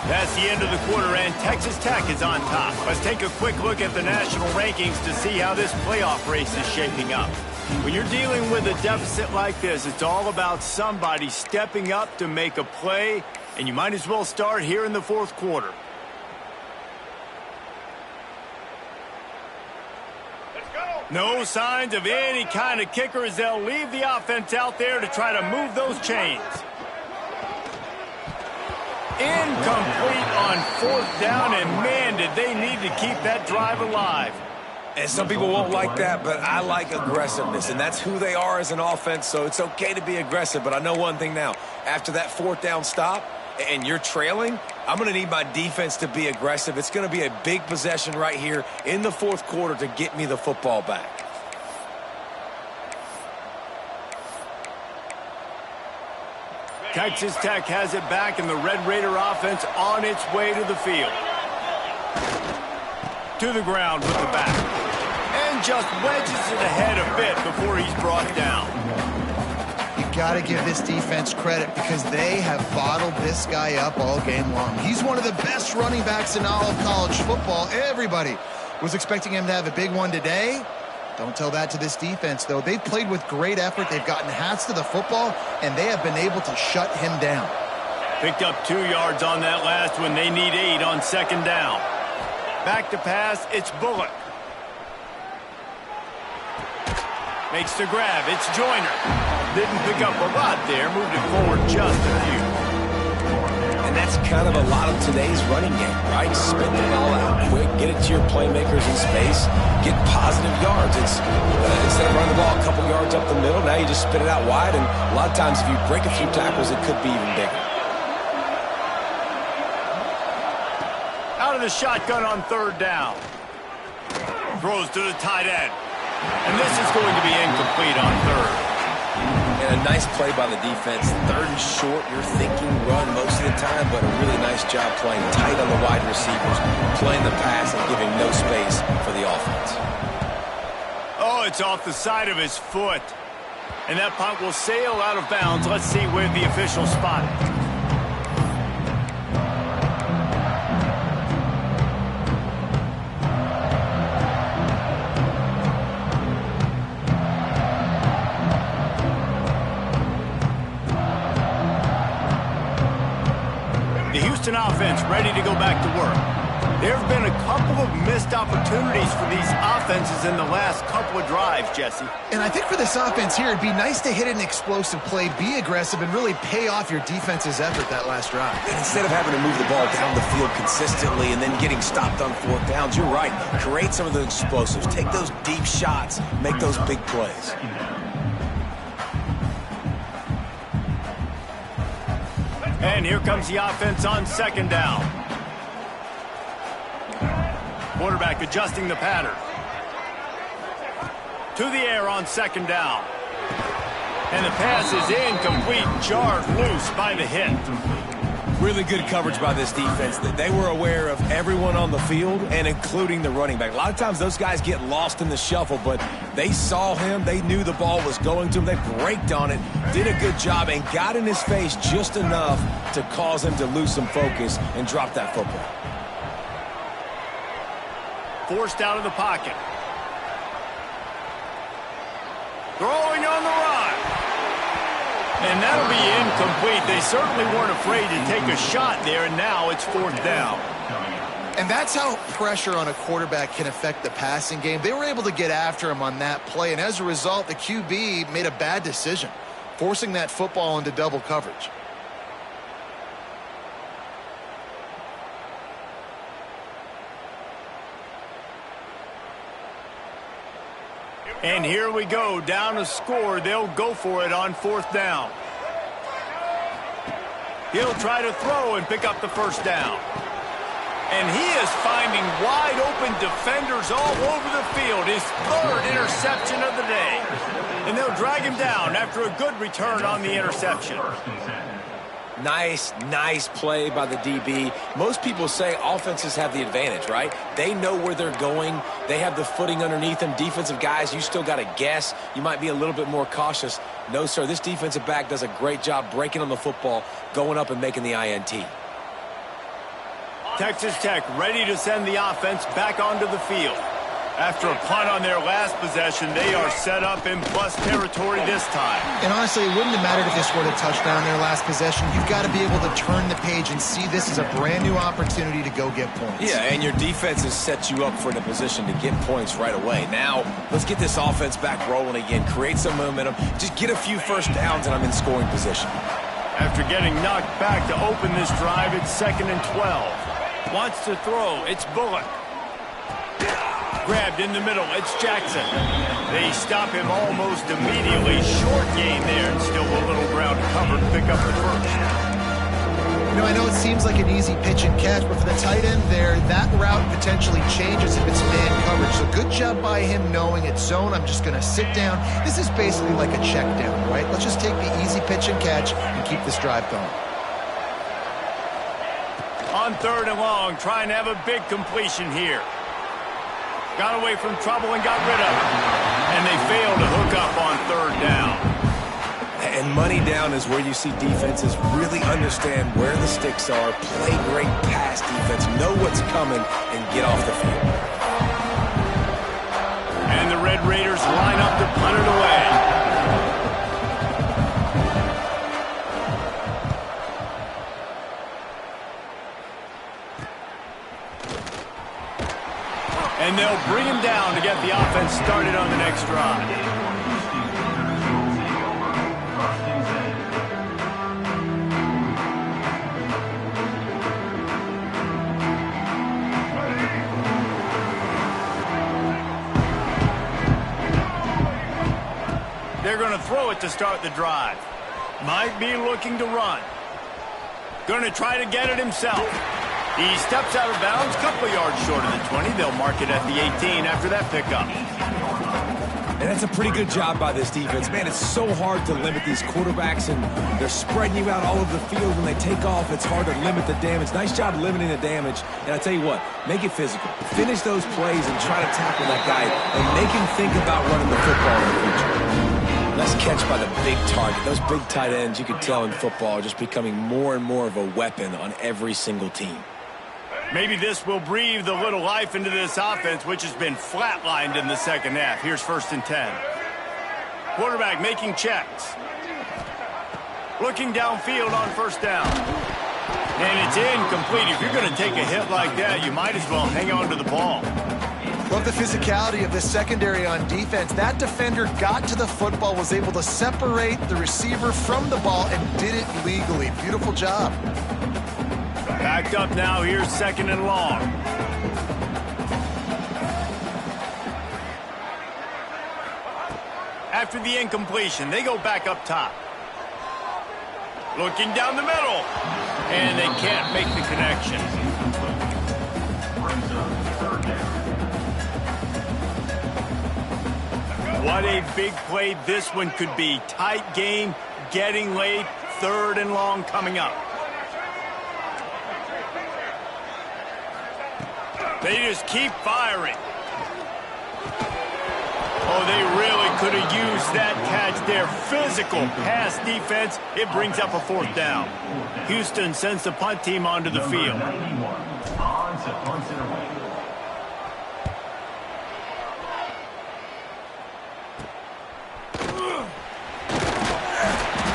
That's the end of the quarter, and Texas Tech is on top. Let's take a quick look at the national rankings to see how this playoff race is shaping up. When you're dealing with a deficit like this, it's all about somebody stepping up to make a play, and you might as well start here in the 4th quarter. No signs of any kind of kicker as they'll leave the offense out there to try to move those chains. Incomplete on 4th down, and man, did they need to keep that drive alive. And some people won't like that, but I like aggressiveness, and that's who they are as an offense, so it's okay to be aggressive. But I know one thing now. After that 4th down stop and you're trailing, I'm going to need my defense to be aggressive. It's going to be a big possession right here in the 4th quarter to get me the football back. Texas Tech has it back, and the Red Raider offense on its way to the field. To the ground with the back. And just wedges it ahead a bit before he's brought down. You got to give this defense credit because they have bottled this guy up all game long. He's one of the best running backs in all of college football. Everybody was expecting him to have a big one today. Don't tell that to this defense, though. They've played with great effort. They've gotten hats to the football, and they have been able to shut him down. Picked up 2 yards on that last one. They need 8 on 2nd down. Back to pass, it's Bullock. Makes the grab, it's Joyner. Didn't pick up a lot there, moved it forward just a few. And that's kind of a lot of today's running game, right? Spit the ball out quick, get it to your playmakers in space, get positive yards. It's instead of running the ball a couple yards up the middle, now you just spit it out wide, and a lot of times if you break a few tackles, it could be even bigger. Out of the shotgun on 3rd down. Throws to the tight end. And this is going to be incomplete on 3rd. And a nice play by the defense. 3rd and short, you're thinking run most of the time, but a really nice job playing tight on the wide receivers, playing the pass and giving no space for the offense. Oh, it's off the side of his foot. And that punt will sail out of bounds. Let's see where the official spot it. Houston offense ready to go back to work. There have been a couple of missed opportunities for these offenses in the last couple of drives, Jesse. And I think for this offense here, it'd be nice to hit an explosive play, be aggressive, and really pay off your defense's effort that last drive. And instead of having to move the ball down the field consistently and then getting stopped on 4th downs, you're right. Create some of the explosives. Take those deep shots. Make those big plays. And here comes the offense on 2nd down. Quarterback adjusting the pattern. To the air on 2nd down. And the pass is incomplete, jarred loose by the hit. Really good coverage by this defense. They were aware of everyone on the field and including the running back. A lot of times those guys get lost in the shuffle, but they saw him. They knew the ball was going to him. They braked on it, did a good job, and got in his face just enough to cause him to lose some focus and drop that football. Forced out of the pocket. Throwing on the run. And that'll be incomplete. They certainly weren't afraid to take a shot there, and now it's 4th down. And that's how pressure on a quarterback can affect the passing game. They were able to get after him on that play, and as a result, the QB made a bad decision, forcing that football into double coverage. And here we go, down to score. They'll go for it on 4th down. He'll try to throw and pick up the 1st down. And he is finding wide open defenders all over the field. His 3rd interception of the day. And they'll drag him down after a good return on the interception. Nice play by the DB. Most people say offenses have the advantage, right? They know where they're going. They have the footing underneath them. Defensive guys, you still got to guess. You might be a little bit more cautious. No, sir, this defensive back does a great job breaking on the football, going up and making the INT. Texas Tech ready to send the offense back onto the field. After a punt on their last possession, they are set up in plus territory this time. And honestly, it wouldn't have mattered if they scored a touchdown their last possession. You've got to be able to turn the page and see this as a brand new opportunity to go get points. Yeah, and your defense has set you up for the position to get points right away. Now, let's get this offense back rolling again, create some momentum, just get a few 1st downs, and I'm in scoring position. After getting knocked back to open this drive, it's 2nd and 12. Wants to throw, it's Bullock. Grabbed in the middle, it's Jackson. They stop him almost immediately. Short gain there, and still a little ground to cover to pick up the 1st. You know, I know it seems like an easy pitch and catch, but for the tight end there, that route potentially changes if it's man coverage. So good job by him knowing it's zone. I'm just going to sit down. This is basically like a check down, right? Let's just take the easy pitch and catch and keep this drive going. On 3rd and long, trying to have a big completion here. Got away from trouble and got rid of it. And they failed to hook up on 3rd down. And money down is where you see defenses really understand where the sticks are, play great pass defense, know what's coming, and get off the field. And the Red Raiders line up to punt it away. And they'll bring him down to get the offense started on the next drive. They're going to throw it to start the drive. Might be looking to run. Going to try to get it himself. He steps out of bounds, couple of yards short of the 20. They'll mark it at the 18 after that pickup. And that's a pretty good job by this defense. Man, it's so hard to limit these quarterbacks, and they're spreading you out all over the field. When they take off, it's hard to limit the damage. Nice job limiting the damage. And I tell you what, make it physical. Finish those plays and try to tackle that guy and make him think about running the football in the future. Nice catch by the big target. Those big tight ends, you could tell in football, are just becoming more and more of a weapon on every single team. Maybe this will breathe a little life into this offense, which has been flatlined in the second half. Here's 1st and 10. Quarterback making checks. Looking downfield on 1st down. And it's incomplete. If you're going to take a hit like that, you might as well hang on to the ball. Love the physicality of the secondary on defense. That defender got to the football, was able to separate the receiver from the ball, and did it legally. Beautiful job. Backed up now, here's 2nd and long. After the incompletion, they go back up top. Looking down the middle. And they can't make the connection. What a big play this one could be. Tight game, getting late, 3rd and long coming up. They just keep firing. Oh, they really could have used that catch there. Physical pass defense. It brings up a 4th down. Houston sends the punt team onto the field.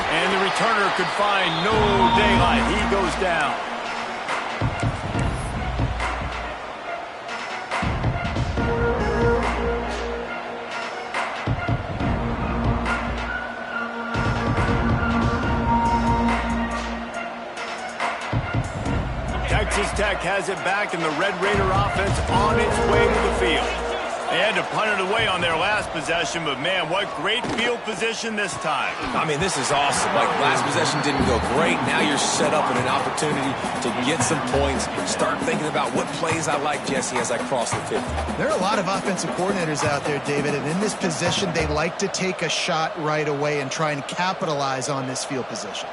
And the returner could find no daylight. He goes down. Texas Tech has it back, and the Red Raider offense on its way to the field. They had to punt it away on their last possession, but man, what great field position this time. I mean, this is awesome. Like, last possession didn't go great. Now you're set up with an opportunity to get some points. Start thinking about what plays I like, Jesse, as I cross the 50. There are a lot of offensive coordinators out there, David, and in this position, they like to take a shot right away and try and capitalize on this field position.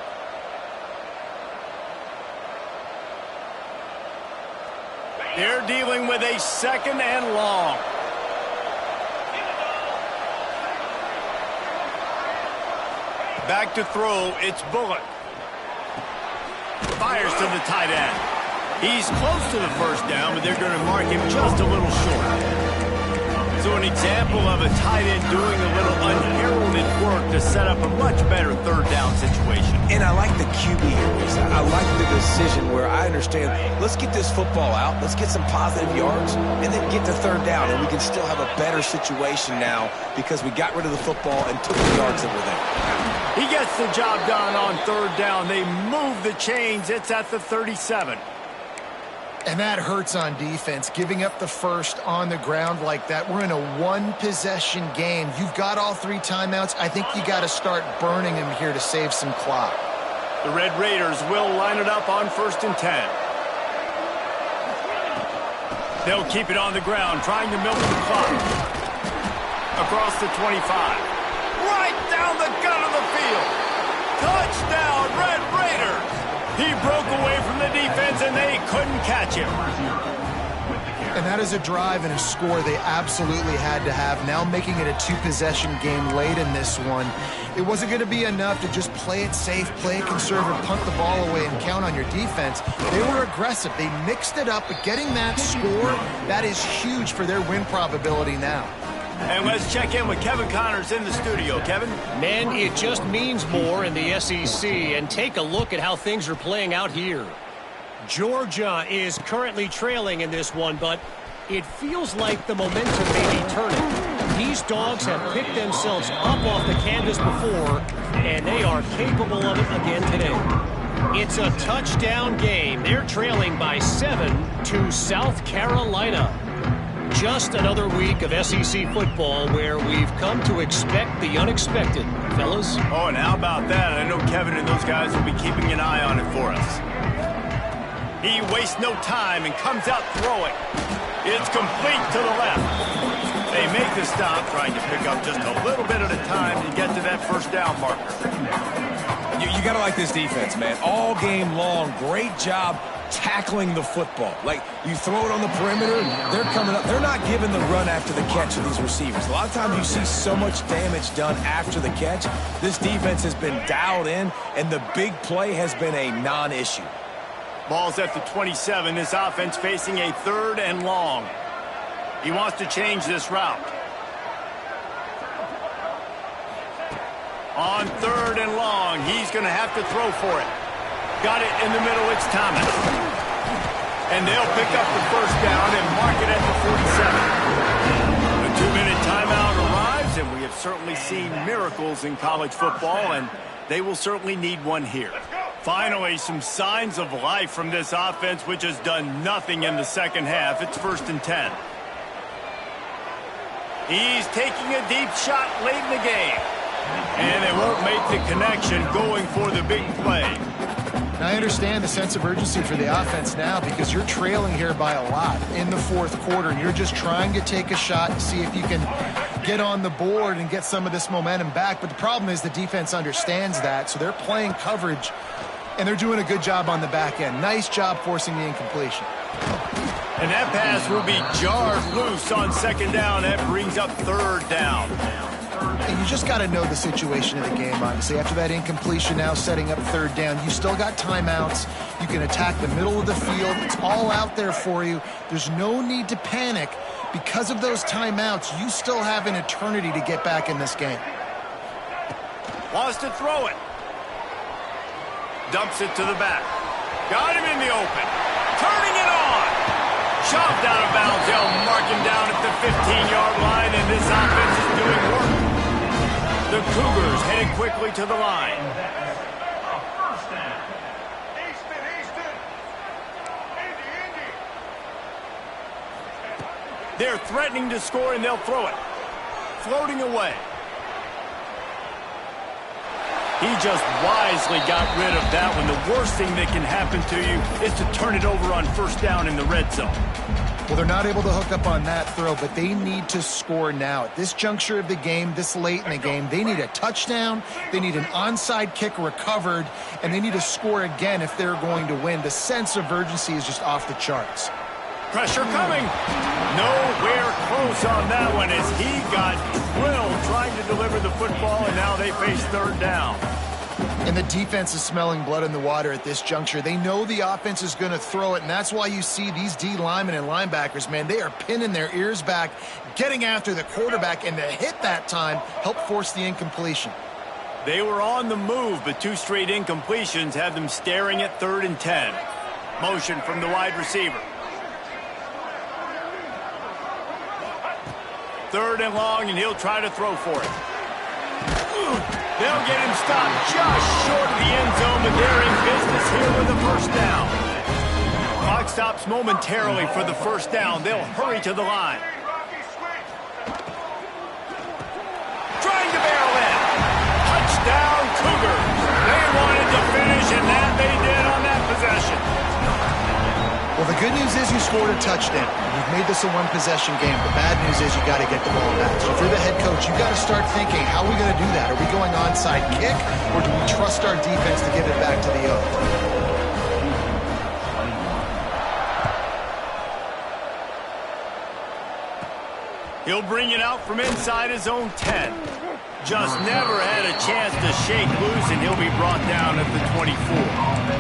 They're dealing with a 2nd and long. Back to throw, it's Bullock. Fires to the tight end. He's close to the first down, but they're going to mark him just a little short. So an example of a tight end doing a little unheralded work to set up a much better 3rd down situation. And I like the QB here, Lisa. I like the decision where I understand, let's get this football out, let's get some positive yards, and then get to 3rd down, and we can still have a better situation now because we got rid of the football and took the yards that were there. He gets the job done on 3rd down. They move the chains. It's at the 37. And that hurts on defense, giving up the first on the ground like that. We're in a 1-possession game. You've got all 3 timeouts. I think you got to start burning them here to save some clock. The Red Raiders will line it up on 1st and 10. They'll keep it on the ground, trying to milk the clock. Across the 25. Right down the gut of the field. Touchdown, Red Raiders. He broke away from the defense, and they couldn't catch him. And that is a drive and a score they absolutely had to have. Now making it a 2-possession game late in this one. It wasn't going to be enough to just play it safe, play it conservative, punt the ball away, and count on your defense. They were aggressive. They mixed it up, but getting that score, that is huge for their win probability now. And let's check in with Kevin Connors in the studio. Kevin? Man, it just means more in the SEC, and take a look at how things are playing out here. Georgia is currently trailing in this one, but it feels like the momentum may be turning. These dogs have picked themselves up off the canvas before, and they are capable of it again today. It's a touchdown game. They're trailing by 7 to South Carolina. Just another week of SEC football where we've come to expect the unexpected, fellas. Oh, and how about that? I know Kevin and those guys will be keeping an eye on it for us. He wastes no time and comes out throwing. It's complete to the left. They make the stop, trying to pick up just a little bit at a time to get to that 1st down marker. You got to like this defense, man. All game long, great job tackling the football. Like, you throw it on the perimeter, they're coming up. They're not giving the run after the catch of these receivers. A lot of times you see so much damage done after the catch. This defense has been dialed in, and the big play has been a non-issue. Ball's at the 27. This offense facing a 3rd and long. He wants to change this route. On 3rd and long, he's going to have to throw for it. Got it in the middle, it's Thomas. And they'll pick up the 1st down and mark it at the 47. The 2-minute timeout arrives, and we have certainly seen miracles in college football, and they will certainly need one here. Finally, some signs of life from this offense, which has done nothing in the 2nd half. It's 1st and 10. He's taking a deep shot late in the game. And they won't make the connection going for the big play. Now, I understand the sense of urgency for the offense now because you're trailing here by a lot in the 4th quarter, and you're just trying to take a shot to see if you can get on the board and get some of this momentum back. But the problem is the defense understands that, so they're playing coverage, and they're doing a good job on the back end. Nice job forcing the incompletion. And that pass will be jarred loose on 2nd down. That brings up 3rd down. And you just got to know the situation of the game, honestly. After that incompletion, now setting up 3rd down, you still got timeouts. You can attack the middle of the field. It's all out there for you. There's no need to panic. Because of those timeouts, you still have an eternity to get back in this game. Wants to throw it. Dumps it to the back. Got him in the open. Turning it on. Shoved out of bounds. They'll mark him down at the 15-yard line, and this offense is doing work. The Cougars headed quickly to the line. They're threatening to score, and they'll throw it. Floating away. He just wisely got rid of that one. The worst thing that can happen to you is to turn it over on first down in the red zone. Well, they're not able to hook up on that throw, but they need to score now. At this juncture of the game, this late in the game, they need a touchdown, they need an onside kick recovered, and they need to score again if they're going to win. The sense of urgency is just off the charts. Pressure coming. Nowhere close on that one as he got drilled trying to deliver the football, and now they face third down. And the defense is smelling blood in the water at this juncture. They know the offense is going to throw it, and that's why you see these D linemen and linebackers, man, they are pinning their ears back, getting after the quarterback, and the hit that time helped force the incompletion. They were on the move, but two straight incompletions had them staring at 3rd and 10. Motion from the wide receiver. 3rd and long, and he'll try to throw for it. They'll get him stopped just short of the end zone, but they're in business here with a first down. Clock stops momentarily for the first down. They'll hurry to the line. Trying to barrel in. Touchdown, Cougars. They wanted to finish, and that they did on that possession. Well, the good news is you scored a touchdown. You've made this a one-possession game. The bad news is you got to get the ball back. So if you're the head coach, you got to start thinking, how are we going to do that? Are we going onside kick, or do we trust our defense to give it back to the O? He'll bring it out from inside his own 10. Just never had a chance to shake loose, and he'll be brought down at the 24.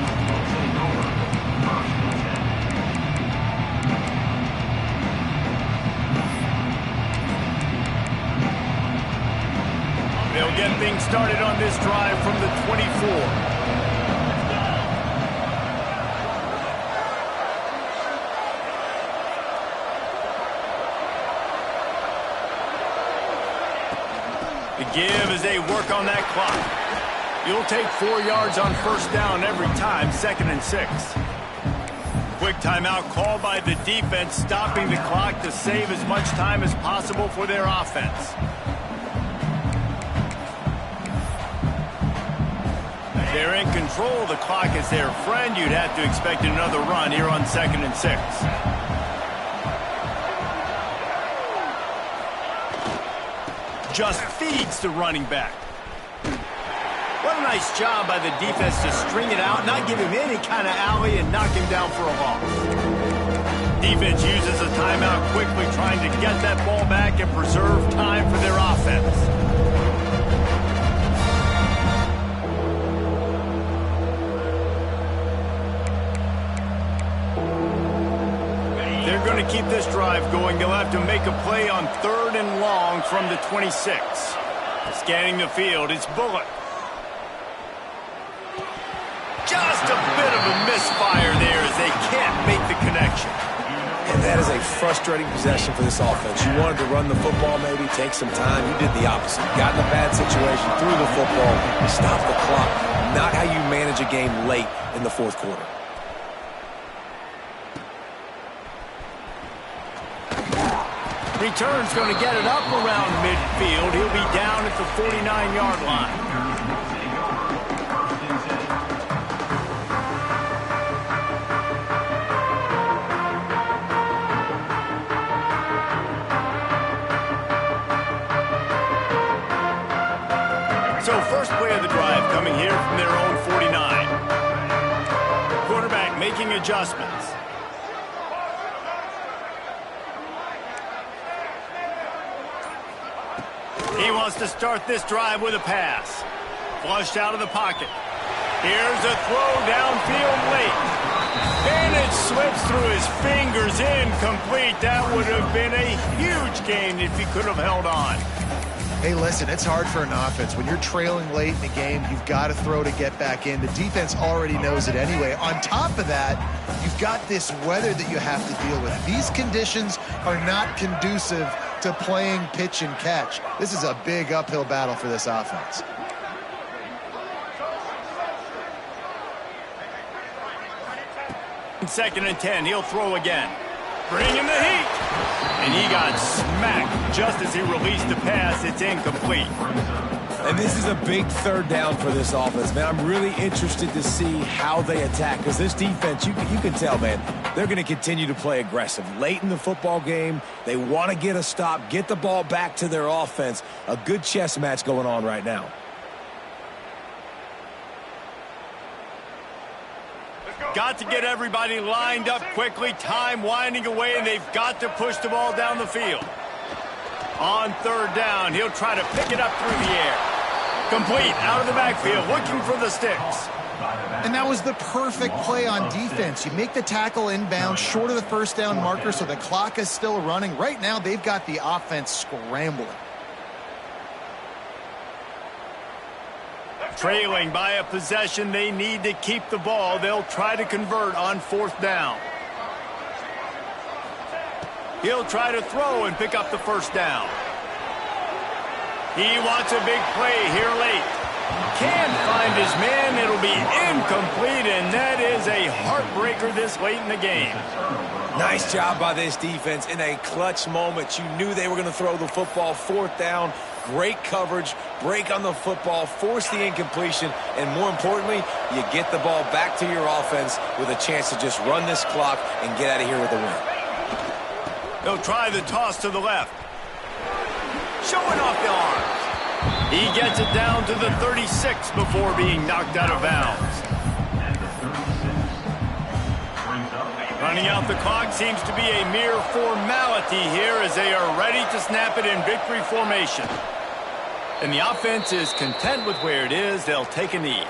They'll get things started on this drive from the 24. The give as they work on that clock. You'll take 4 yards on first down every time, 2nd and 6. Quick timeout called by the defense, stopping the clock to save as much time as possible for their offense. They're in control. The clock is their friend. You'd have to expect another run here on 2nd and 6. Just feeds the running back. What a nice job by the defense to string it out, not give him any kind of alley, and knock him down for a loss. Defense uses a timeout quickly, trying to get that ball back and preserve time for their offense. They're going to keep this drive going. They'll have to make a play on 3rd and long from the 26. Scanning the field, it's Bullock. Just a bit of a misfire there as they can't make the connection. And that is a frustrating possession for this offense. You wanted to run the football, maybe take some time. You did the opposite. Got in a bad situation, threw the football, stopped the clock. Not how you manage a game late in the 4th quarter. Return's going to get it up around midfield. He'll be down at the 49-yard line. So first play of the drive coming here from their own 49. Quarterback making adjustments. He wants to start this drive with a pass. Flushed out of the pocket. Here's a throw downfield late. And it slips through his fingers, incomplete. That would have been a huge gain if he could have held on. Hey, listen, it's hard for an offense. When you're trailing late in the game, you've got to throw to get back in. The defense already knows it anyway. On top of that, you've got this weather that you have to deal with. These conditions are not conducive to playing pitch and catch. This is a big uphill battle for this offense. Second and 10, he'll throw again. Bringing the heat. And he got smacked just as he released the pass. It's incomplete. And this is a big third down for this offense, man. I'm really interested to see how they attack, because this defense, you can tell, man, they're going to continue to play aggressive. Late in the football game, they want to get a stop, get the ball back to their offense. A good chess match going on right now. Got to get everybody lined up quickly. Time winding away, and they've got to push the ball down the field. On third down, he'll try to pick it up through the air. Complete, out of the backfield, looking for the sticks. And that was the perfect play on defense. You make the tackle inbound, short of the first down marker, so the clock is still running. Right now, they've got the offense scrambling. Trailing by a possession, they need to keep the ball. They'll try to convert on fourth down. He'll try to throw and pick up the first down. He wants a big play here late. Can't find his man. It'll be incomplete, and that is a heartbreaker this late in the game. Nice job by this defense in a clutch moment. You knew they were going to throw the football. Fourth down, great coverage, break on the football, force the incompletion, and more importantly, you get the ball back to your offense with a chance to just run this clock and get out of here with a win. They'll try the toss to the left. Showing off the arms. He gets it down to the 36 before being knocked out of bounds. Running out the clock seems to be a mere formality here as they are ready to snap it in victory formation. And the offense is content with where it is. They'll take a knee.